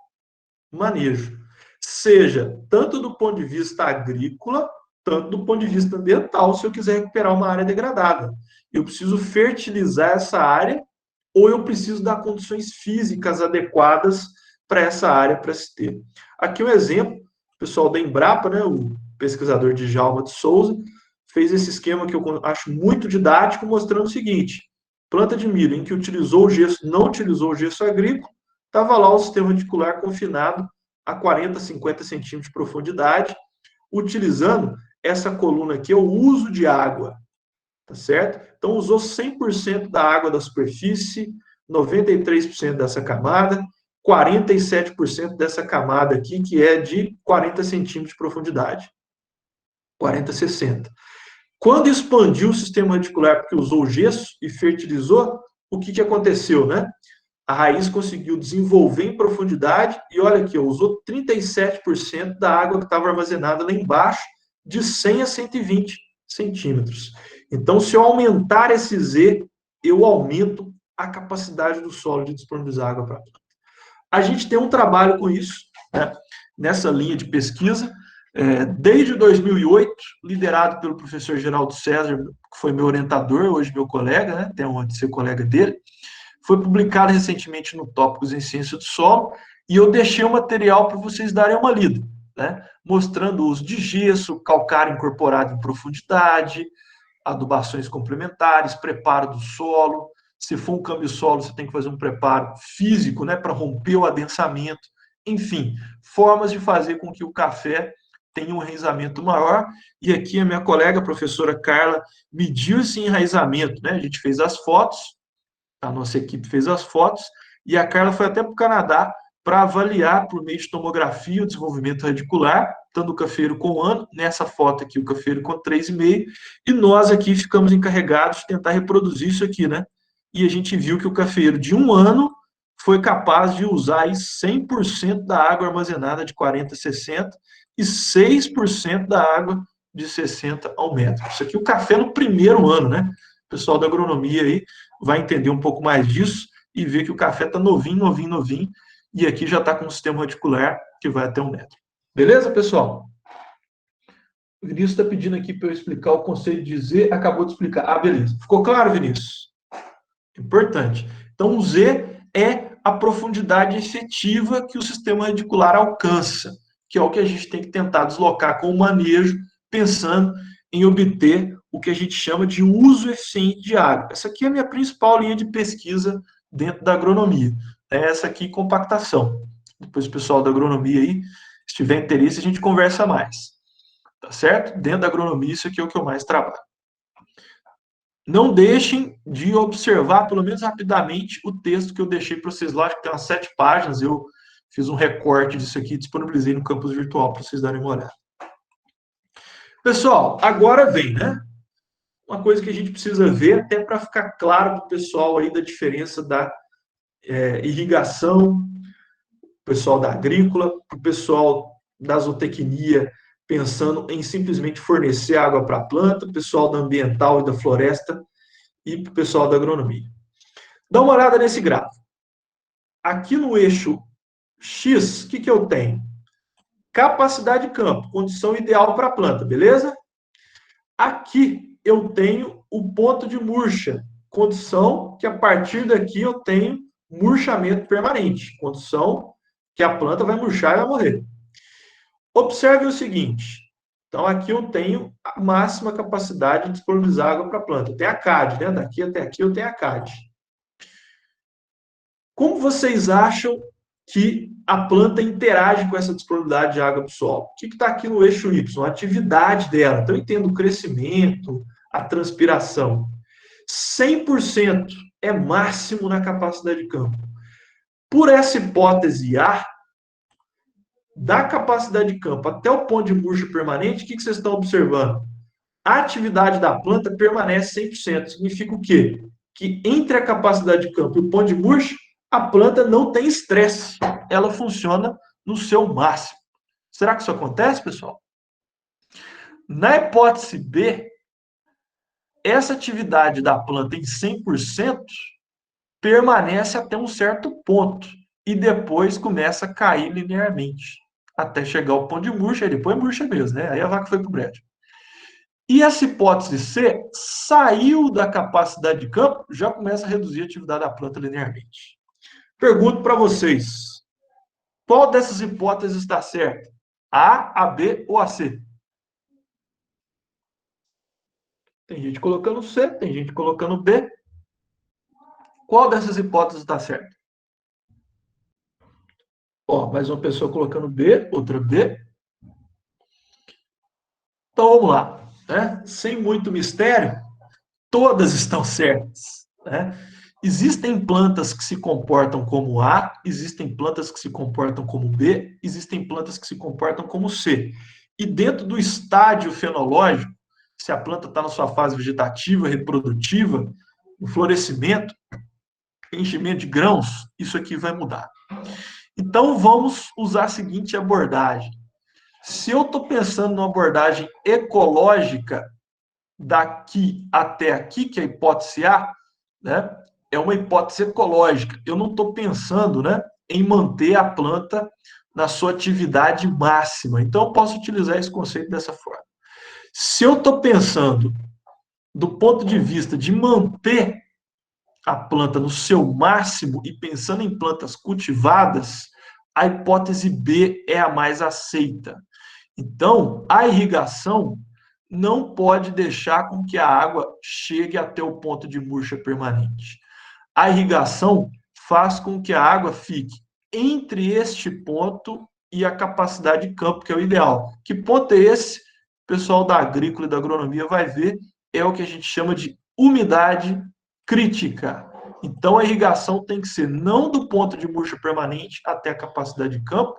Manejo. Seja tanto do ponto de vista agrícola, tanto do ponto de vista ambiental, se eu quiser recuperar uma área degradada. Eu preciso fertilizar essa área ou eu preciso dar condições físicas adequadas para essa área para se ter. Aqui um exemplo, o pessoal da Embrapa, né, o pesquisador Djalma de Souza, fez esse esquema que eu acho muito didático, mostrando o seguinte: planta de milho em que utilizou o gesso, não utilizou o gesso agrícola, estava lá o sistema radicular confinado a 40, 50 centímetros de profundidade, utilizando essa coluna aqui, é o uso de água, tá certo? Então, usou 100% da água da superfície, 93% dessa camada, 47% dessa camada aqui, que é de 40 centímetros de profundidade. 40, 60. Quando expandiu o sistema radicular, porque usou gesso e fertilizou, o que aconteceu, né? A raiz conseguiu desenvolver em profundidade e olha aqui, usou 37% da água que estava armazenada lá embaixo, de 100 a 120 centímetros. Então, se eu aumentar esse Z, eu aumento a capacidade do solo de disponibilizar água para a planta. A gente tem um trabalho com isso, né, nessa linha de pesquisa, desde 2008, liderado pelo professor Geraldo César, que foi meu orientador, hoje meu colega, né, tem honra de ser colega dele. Foi publicado recentemente no Tópicos em Ciência do Solo, e eu deixei o material para vocês darem uma lida, né? Mostrando o uso de gesso, calcário incorporado em profundidade, adubações complementares, preparo do solo. Se for um câmbio solo, você tem que fazer um preparo físico, né, para romper o adensamento. Enfim, formas de fazer com que o café tenha um enraizamento maior. E aqui a minha colega, a professora Carla, mediu esse enraizamento, né? A gente fez as fotos, a nossa equipe fez as fotos, e a Carla foi até para o Canadá para avaliar, por meio de tomografia, o desenvolvimento radicular, tanto o cafeiro com 1 ano, nessa foto aqui o cafeiro com 3,5, e nós aqui ficamos encarregados de tentar reproduzir isso aqui, né? E a gente viu que o cafeiro de 1 ano foi capaz de usar aí 100% da água armazenada de 40 a 60 e 6% da água de 60 ao metro. Isso aqui é o café no primeiro ano, né? O pessoal da agronomia aí vai entender um pouco mais disso e ver que o café está novinho, novinho, novinho, e aqui já está com um sistema radicular que vai até 1 metro. Beleza, pessoal? O Vinícius está pedindo aqui para eu explicar o conceito de Z, acabou de explicar. Ah, beleza. Ficou claro, Vinícius? Importante. Então, o Z é a profundidade efetiva que o sistema radicular alcança, que é o que a gente tem que tentar deslocar com o manejo, pensando em obter o que a gente chama de uso eficiente de água. Essa aqui é a minha principal linha de pesquisa dentro da agronomia. É essa aqui, compactação. Depois o pessoal da agronomia aí, se tiver interesse, a gente conversa mais. Tá certo? Dentro da agronomia, isso aqui é o que eu mais trabalho. Não deixem de observar, pelo menos rapidamente, o texto que eu deixei para vocês lá, que tem umas 7 páginas. Eu fiz um recorte disso aqui, disponibilizei no campus virtual para vocês darem uma olhada. Pessoal, agora vem, né? Uma coisa que a gente precisa ver, até para ficar claro para o pessoal aí da diferença da irrigação, o pessoal da agrícola, o pessoal da zootecnia, pensando em simplesmente fornecer água para a planta, o pessoal da ambiental e da floresta e o pessoal da agronomia. Dá uma olhada nesse gráfico. Aqui no eixo X, o que eu tenho? Capacidade de campo, condição ideal para a planta, beleza? Aqui eu tenho o ponto de murcha, condição que a partir daqui eu tenho murchamento permanente, condição que a planta vai murchar e vai morrer. Observe o seguinte, então aqui eu tenho a máxima capacidade de disponibilizar água para a planta. Eu tenho a CAD, né? Daqui até aqui eu tenho a CAD. Como vocês acham que a planta interage com essa disponibilidade de água para o solo? O que está aqui no eixo Y? A atividade dela. Então, eu entendo o crescimento, a transpiração. 100% é máximo na capacidade de campo. Por essa hipótese A, da capacidade de campo até o ponto de murcho permanente, o que vocês estão observando? A atividade da planta permanece 100%. Significa o quê? Que entre a capacidade de campo e o ponto de murcho, a planta não tem estresse. Ela funciona no seu máximo. Será que isso acontece, pessoal? Na hipótese B, essa atividade da planta em 100% permanece até um certo ponto e depois começa a cair linearmente até chegar ao ponto de murcha, e depois murcha mesmo, né? Aí a vaca foi para o brejo. E essa hipótese C saiu da capacidade de campo, já começa a reduzir a atividade da planta linearmente. Pergunto para vocês, qual dessas hipóteses está certa? A B ou a C? Tem gente colocando C, tem gente colocando B. Qual dessas hipóteses está certa? Ó, mais uma pessoa colocando B, outra B. Então vamos lá, né? Sem muito mistério, todas estão certas, né? Existem plantas que se comportam como A, existem plantas que se comportam como B, existem plantas que se comportam como C. E dentro do estádio fenológico, se a planta está na sua fase vegetativa, reprodutiva, no florescimento, enchimento de grãos, isso aqui vai mudar. Então vamos usar a seguinte abordagem. Se eu estou pensando numa abordagem ecológica, daqui até aqui, que é a hipótese A, né, é uma hipótese ecológica. Eu não estou pensando, né, em manter a planta na sua atividade máxima. Então, eu posso utilizar esse conceito dessa forma. Se eu estou pensando do ponto de vista de manter a planta no seu máximo e pensando em plantas cultivadas, a hipótese B é a mais aceita. Então, a irrigação não pode deixar com que a água chegue até o ponto de murcha permanente. A irrigação faz com que a água fique entre este ponto e a capacidade de campo, que é o ideal. Que ponto é esse? O pessoal da agrícola e da agronomia vai ver, é o que a gente chama de umidade crítica. Então, a irrigação tem que ser não do ponto de murcha permanente até a capacidade de campo,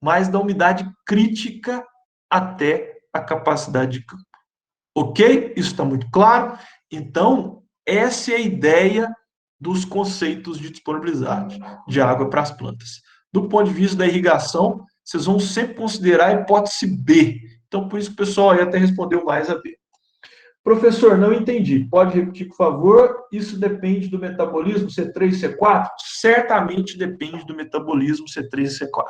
mas da umidade crítica até a capacidade de campo. Ok? Isso está muito claro? Então, essa é a ideia dos conceitos de disponibilidade de água para as plantas. Do ponto de vista da irrigação, vocês vão sempre considerar a hipótese B. Então, por isso que o pessoal aí até respondeu mais a B. Professor, não entendi. Pode repetir, por favor? Isso depende do metabolismo C3 e C4? Certamente depende do metabolismo C3 e C4.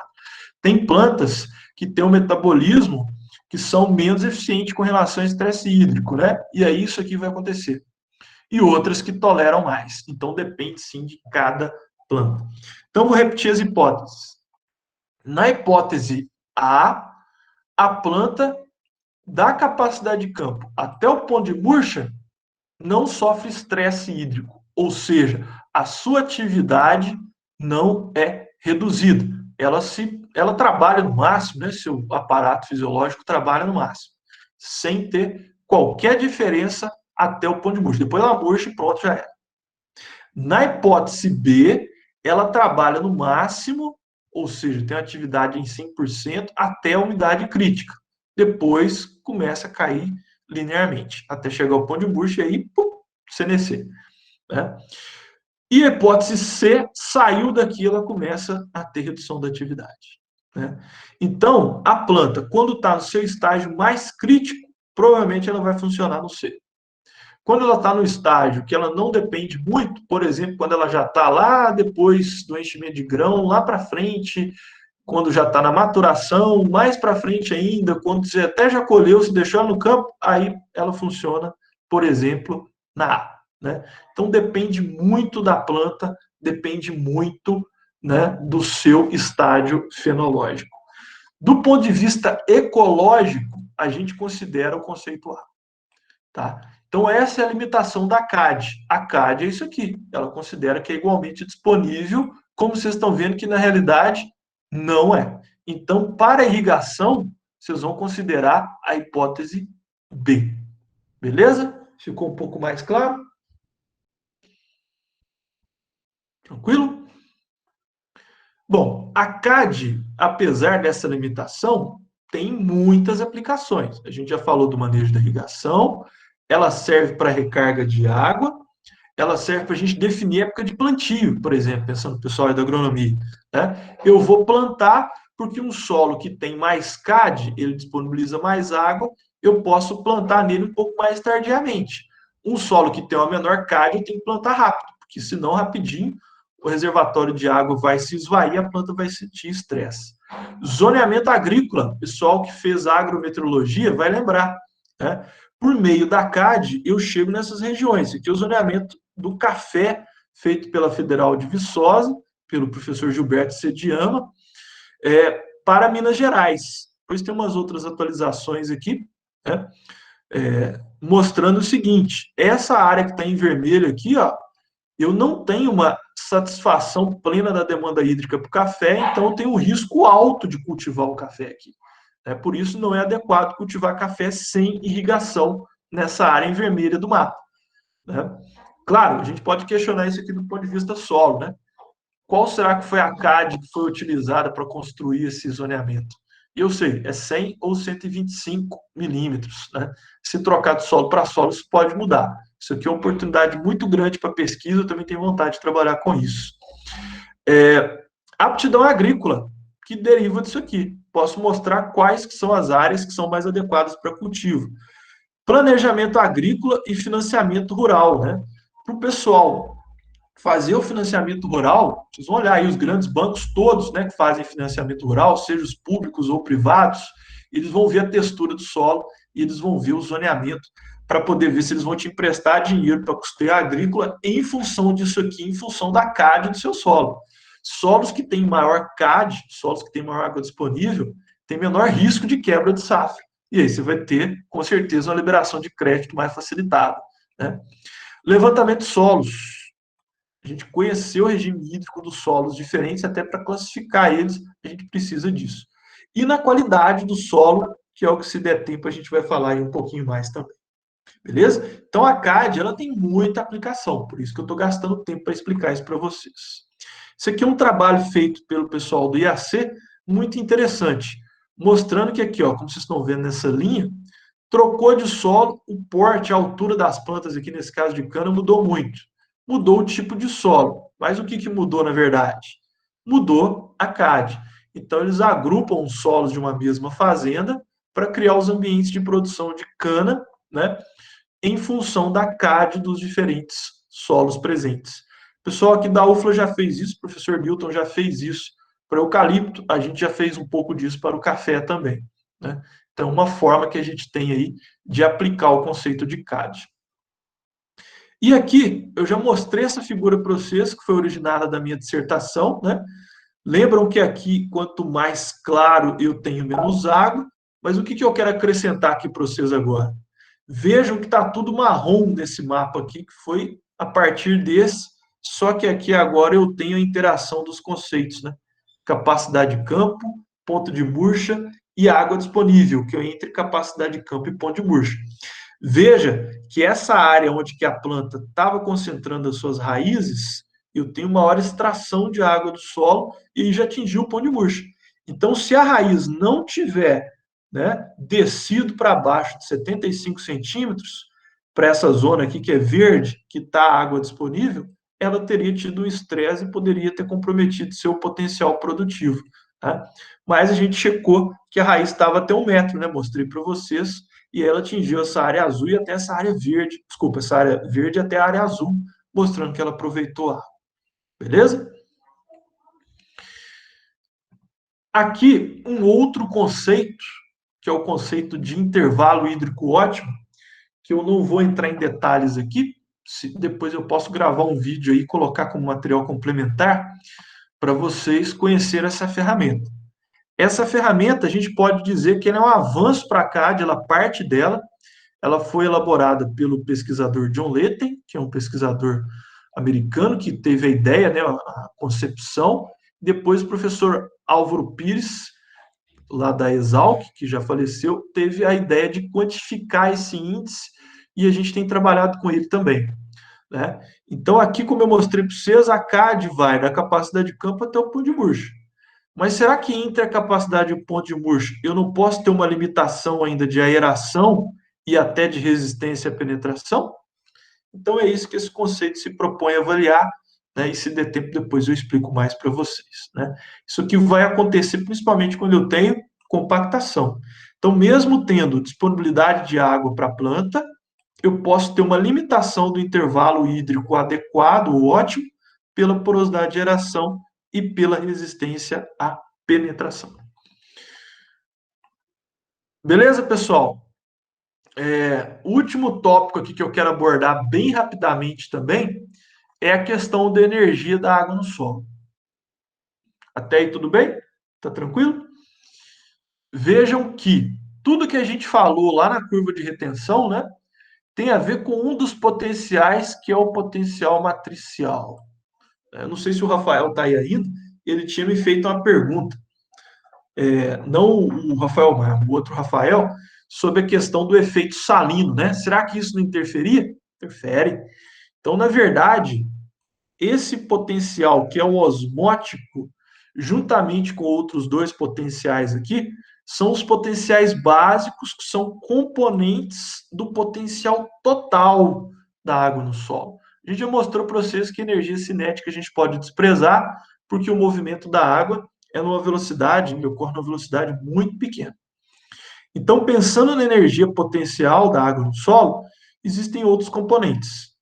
Tem plantas que têm um metabolismo que são menos eficientes com relação ao estresse hídrico, né? E aí isso aqui vai acontecer. E outras que toleram mais. Então, depende, sim, de cada planta. Então, vou repetir as hipóteses. Na hipótese a planta da capacidade de campo até o ponto de murcha não sofre estresse hídrico, ou seja, a sua atividade não é reduzida. Ela trabalha no máximo, né? Seu aparato fisiológico trabalha no máximo, sem ter qualquer diferença até o ponto de murcha. Depois ela murcha e pronto, já era. Na hipótese B, ela trabalha no máximo, ou seja, tem atividade em 100% até a umidade crítica. Depois começa a cair linearmente, até chegar ao ponto de murcha e aí, pum, CNC. Né? E a hipótese C, saiu daqui, ela começa a ter redução da atividade. Né? Então, a planta, quando está no seu estágio mais crítico, provavelmente ela vai funcionar no C. Quando ela está no estágio que ela não depende muito, por exemplo, quando ela já está lá depois do enchimento de grão, lá para frente, quando já está na maturação, mais para frente ainda, quando você até já colheu, se deixou no campo, aí ela funciona, por exemplo, na A. Né? Então depende muito da planta, depende muito, né, do seu estágio fenológico. Do ponto de vista ecológico, a gente considera o conceito A. Tá? Então essa é a limitação da CAD. A CAD é isso aqui, ela considera que é igualmente disponível, como vocês estão vendo que na realidade não é. Então, para a irrigação, vocês vão considerar a hipótese B. Beleza? Ficou um pouco mais claro? Tranquilo? Bom, a CAD, apesar dessa limitação, tem muitas aplicações. A gente já falou do manejo da irrigação, ela serve para recarga de água, ela serve para a gente definir época de plantio, por exemplo, pensando no pessoal da agronomia. Né? Eu vou plantar porque um solo que tem mais CAD, ele disponibiliza mais água, eu posso plantar nele um pouco mais tardiamente. um solo que tem uma menor CAD tem que plantar rápido, porque senão rapidinho o reservatório de água vai se esvair, a planta vai sentir estresse. Zoneamento agrícola, pessoal que fez agrometeorologia vai lembrar, né? Por meio da CAD, eu chego nessas regiões. Aqui é o zoneamento do café, feito pela Federal de Viçosa, pelo professor Gilberto Sediama, para Minas Gerais. Depois tem umas outras atualizações aqui, né? Mostrando o seguinte, essa área que está em vermelho aqui, ó, eu não tenho uma satisfação plena da demanda hídrica para o café, então eu tenho um risco alto de cultivar o café aqui. Por isso não é adequado cultivar café sem irrigação nessa área em vermelha do mapa, né? Claro, a gente pode questionar isso aqui do ponto de vista solo, né? Qual será que foi a CAD que foi utilizada para construir esse zoneamento? Eu sei, é 100 ou 125 milímetros, né? Se trocar de solo para solo, isso pode mudar. Isso aqui é uma oportunidade muito grande para pesquisa, eu também tenho vontade de trabalhar com isso. Aptidão agrícola, que deriva disso aqui. Posso mostrar quais que são as áreas que são mais adequadas para cultivo. Planejamento agrícola e financiamento rural, né? Para o pessoal fazer o financiamento rural, vocês vão olhar aí os grandes bancos todos, né, que fazem financiamento rural, seja os públicos ou privados, eles vão ver a textura do solo e eles vão ver o zoneamento para poder ver se eles vão te emprestar dinheiro para custeio agrícola em função disso aqui, em função da CAD do seu solo. Solos que têm maior CAD, solos que têm maior água disponível, têm menor risco de quebra de safra. E aí você vai ter, com certeza, uma liberação de crédito mais facilitada, né? Levantamento de solos. A gente conhecer o regime hídrico dos solos diferentes, até para classificar eles, a gente precisa disso. E na qualidade do solo, que é o que, se der tempo, a gente vai falar aí um pouquinho mais também. Beleza? Então, a CAD, ela tem muita aplicação, por isso que eu estou gastando tempo para explicar isso para vocês. Isso aqui é um trabalho feito pelo pessoal do IAC, muito interessante, mostrando que aqui, ó, como vocês estão vendo nessa linha, trocou de solo, o porte, a altura das plantas aqui, nesse caso de cana, mudou muito. Mudou o tipo de solo. Mas o que mudou, na verdade? Mudou a CAD. Então, eles agrupam os solos de uma mesma fazenda para criar os ambientes de produção de cana, né, em função da CAD dos diferentes solos presentes. O pessoal aqui da UFLA já fez isso, o professor Newton já fez isso para o eucalipto, a gente já fez um pouco disso para o café também, né? Então, uma forma que a gente tem aí de aplicar o conceito de CAD. E aqui, eu já mostrei essa figura para vocês, que foi originada da minha dissertação, né? Lembram que aqui, quanto mais claro eu tenho, menos água, mas o que eu quero acrescentar aqui para vocês agora? Vejam que está tudo marrom nesse mapa aqui, que foi a partir desse, só que aqui agora eu tenho a interação dos conceitos, né? Capacidade de campo, ponto de murcha e água disponível, que é entre capacidade de campo e ponto de murcha. Veja que essa área onde que a planta estava concentrando as suas raízes, eu tenho maior extração de água do solo e já atingiu o ponto de murcha. Então, se a raiz não tiver, né, descido para baixo de 75 centímetros, para essa zona aqui que é verde, que está a água disponível, ela teria tido um estresse e poderia ter comprometido seu potencial produtivo, tá? Mas a gente checou que a raiz estava até 1 metro, né? Mostrei para vocês, e ela atingiu essa área azul e até essa área verde, desculpa, essa área verde até a área azul, mostrando que ela aproveitou a água. Beleza? Aqui, um outro conceito, que é o conceito de intervalo hídrico ótimo, que eu não vou entrar em detalhes aqui, depois eu posso gravar um vídeo aí e colocar como material complementar para vocês conhecerem essa ferramenta. Essa ferramenta, a gente pode dizer que ela é um avanço para a CAD, parte dela, ela foi elaborada pelo pesquisador John Letten, que é um pesquisador americano que teve a ideia, né, a concepção. Depois o professor Álvaro Pires, lá da Exalc, que já faleceu, teve a ideia de quantificar esse índice e a gente tem trabalhado com ele também, né? Então, aqui, como eu mostrei para vocês, a CAD vai da capacidade de campo até o ponto de murcha. Mas será que entre a capacidade e o ponto de murcha eu não posso ter uma limitação ainda de aeração e até de resistência à penetração? Então, é isso que esse conceito se propõe a avaliar, né? E se der tempo, depois eu explico mais para vocês, né? Isso aqui vai acontecer principalmente quando eu tenho compactação. Então, mesmo tendo disponibilidade de água para a planta, eu posso ter uma limitação do intervalo hídrico adequado ou ótimo pela porosidade de aeração e pela resistência à penetração. Beleza, pessoal? O último tópico aqui que eu quero abordar bem rapidamente também é a questão da energia da água no solo. Até aí tudo bem? Tá tranquilo? Vejam que tudo que a gente falou lá na curva de retenção, né, tem a ver com um dos potenciais, que é o potencial matricial. Eu não sei se o Rafael está aí ainda, ele tinha me feito uma pergunta, não o Rafael Maia, o outro Rafael, sobre a questão do efeito salino, né? Será que isso não interferia? Interfere. Então, na verdade, esse potencial, que é o osmótico, juntamente com outros dois potenciais aqui, são os potenciais básicos, que são componentes do potencial total da água no solo. A gente já mostrou para vocês que energia cinética a gente pode desprezar, porque o movimento da água é numa velocidade, ele ocorre numa velocidade muito pequena. Então, pensando na energia potencial da água no solo, existem outros componentes.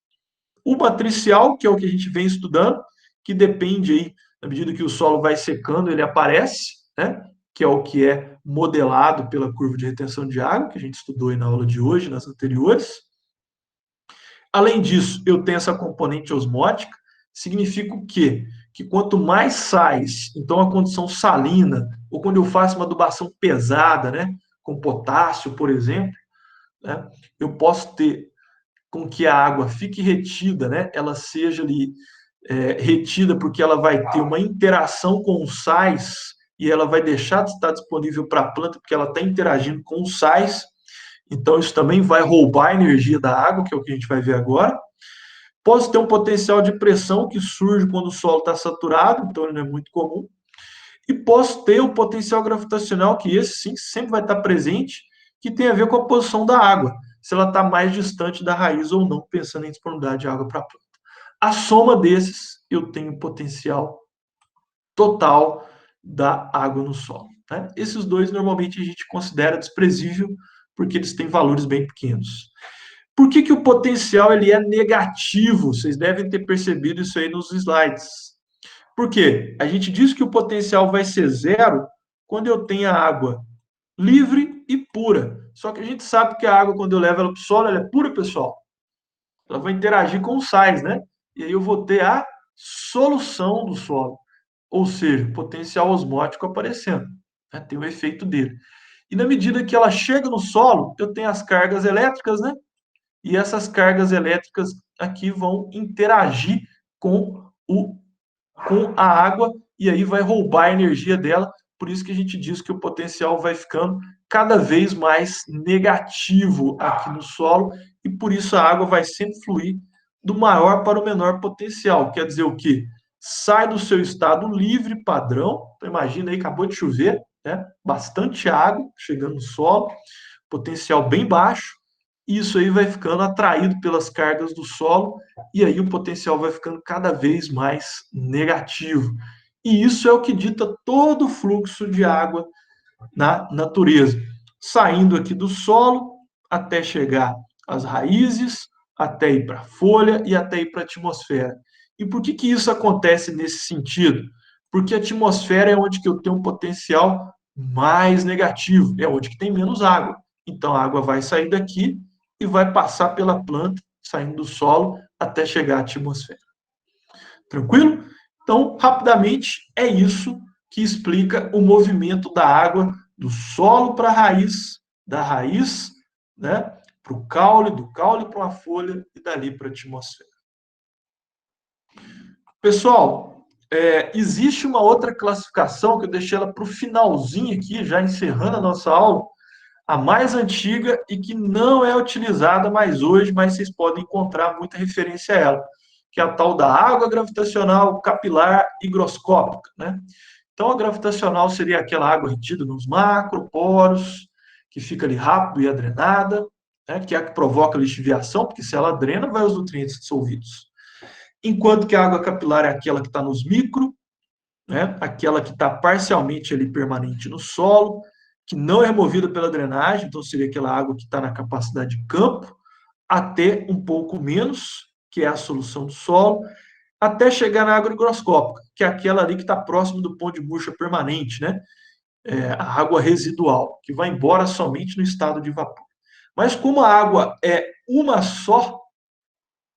O matricial, que é o que a gente vem estudando, que depende aí, na medida que o solo vai secando, ele aparece, né? Que é o que é modelado pela curva de retenção de água, que a gente estudou aí na aula de hoje, nas anteriores. Além disso, eu tenho essa componente osmótica, significa o quê? Que quanto mais sais, então a condição salina, ou quando eu faço uma adubação pesada, né? Com potássio, por exemplo, né? Eu posso ter com que a água fique retida, né? Ela seja ali retida porque ela vai ter uma interação com os sais e ela vai deixar de estar disponível para a planta porque ela está interagindo com os sais. Então, isso também vai roubar a energia da água, que é o que a gente vai ver agora. Posso ter um potencial de pressão que surge quando o solo está saturado, então ele não é muito comum. E posso ter o potencial gravitacional, que esse sim sempre vai estar presente, que tem a ver com a posição da água, se ela está mais distante da raiz ou não, pensando em disponibilidade de água para a planta. A soma desses, eu tenho potencial total da água no solo. Né? Esses dois, normalmente, a gente considera desprezível, porque eles têm valores bem pequenos. Por que o potencial ele é negativo? Vocês devem ter percebido isso aí nos slides. Por quê? A gente diz que o potencial vai ser zero quando eu tenho a água livre e pura. Só que a gente sabe que a água, quando eu levo ela para o solo, ela é pura, pessoal. Ela vai interagir com os sais, né? E aí eu vou ter a solução do solo. Ou seja, potencial osmótico aparecendo. Né? Tem o efeito dele. E na medida que ela chega no solo, eu tenho as cargas elétricas, né? E essas cargas elétricas aqui vão interagir com a água e aí vai roubar a energia dela. Por isso que a gente diz que o potencial vai ficando cada vez mais negativo aqui no solo e por isso a água vai sempre fluir do maior para o menor potencial. Quer dizer o quê? Sai do seu estado livre padrão. Então, imagina aí, acabou de chover, né? Bastante água chegando no solo, potencial bem baixo. E isso aí vai ficando atraído pelas cargas do solo e aí o potencial vai ficando cada vez mais negativo. E isso é o que dita todo o fluxo de água na natureza, saindo aqui do solo até chegar às raízes, até ir para a folha e até ir para a atmosfera. E por que isso acontece nesse sentido? Porque a atmosfera é onde que eu tenho um potencial mais negativo, é onde que tem menos água. Então a água vai sair daqui e vai passar pela planta, saindo do solo, até chegar à atmosfera. Tranquilo? Então, rapidamente, é isso que explica o movimento da água do solo para a raiz, da raiz, né, para o caule, do caule para uma folha e dali para a atmosfera. Pessoal, existe uma outra classificação que eu deixei ela para o finalzinho aqui, já encerrando a nossa aula, a mais antiga e que não é utilizada mais hoje, mas vocês podem encontrar muita referência a ela, que é a tal da água gravitacional capilar higroscópica, né? Então, a gravitacional seria aquela água retida nos macroporos, que fica ali rápido e adrenada, né? Que é a que provoca lixiviação, porque se ela drena, vai os nutrientes dissolvidos. Enquanto que a água capilar é aquela que está nos micro, né? Aquela que está parcialmente ali permanente no solo, que não é removida pela drenagem, então seria aquela água que está na capacidade de campo. até um pouco menos, que é a solução do solo, até chegar na água higroscópica, que é aquela ali que está próximo do ponto de murcha permanente, né? A água residual, que vai embora somente no estado de vapor. Mas como a água é uma só,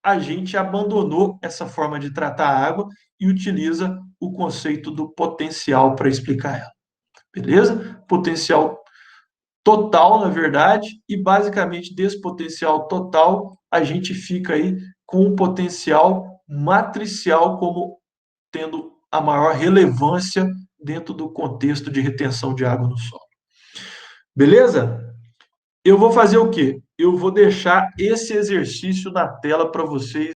a gente abandonou essa forma de tratar a água e utiliza o conceito do potencial para explicar ela. Beleza? Potencial total, na verdade, e basicamente desse potencial total, a gente fica aí com o potencial matricial como tendo a maior relevância dentro do contexto de retenção de água no solo. Beleza? Eu vou fazer o quê? Eu vou deixar esse exercício na tela para vocês